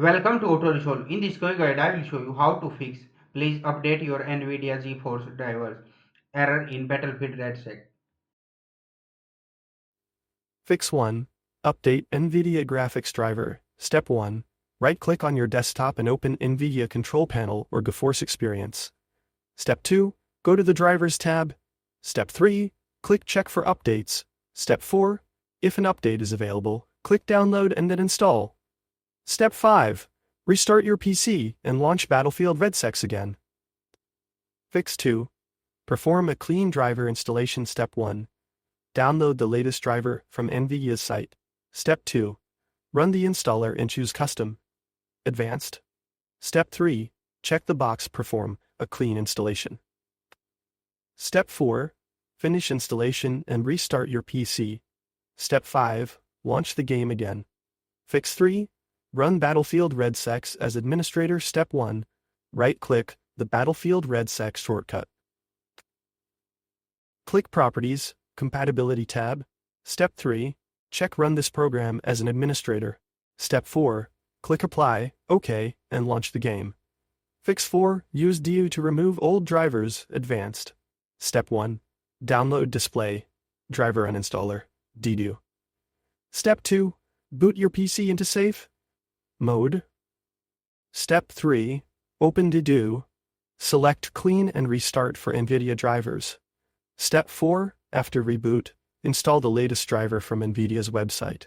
Welcome to Auto Resolve. In this quick guide, I will show you how to fix please update your NVIDIA GeForce Driver error in Battlefield RedSec. Fix 1. Update NVIDIA graphics driver. Step 1. Right-click on your desktop and open NVIDIA Control Panel or GeForce Experience. Step 2. Go to the Drivers tab. Step 3. Click Check for updates. Step 4. If an update is available, click Download and then Install. Step 5. Restart your PC and launch Battlefield RedSec again. Fix 2. Perform a clean driver installation. Step 1. Download the latest driver from NVIDIA's site. Step 2. Run the installer and choose Custom. Advanced. Step 3. Check the box Perform a clean installation. Step 4. Finish installation and restart your PC. Step 5. Launch the game again. Fix 3. Run Battlefield RedSec as administrator. Step 1. Right-click the Battlefield RedSec shortcut. Click Properties, Compatibility tab. Step 3. Check Run this program as an administrator. Step 4. Click Apply, OK, and launch the game. Fix 4. Use DU to remove old drivers. Advanced. Step 1. Download Display Driver Uninstaller, DDU. Step 2. Boot your PC into safe mode. Step 3. Open DDU. Select Clean and Restart for NVIDIA drivers. Step 4. After reboot, install the latest driver from NVIDIA's website.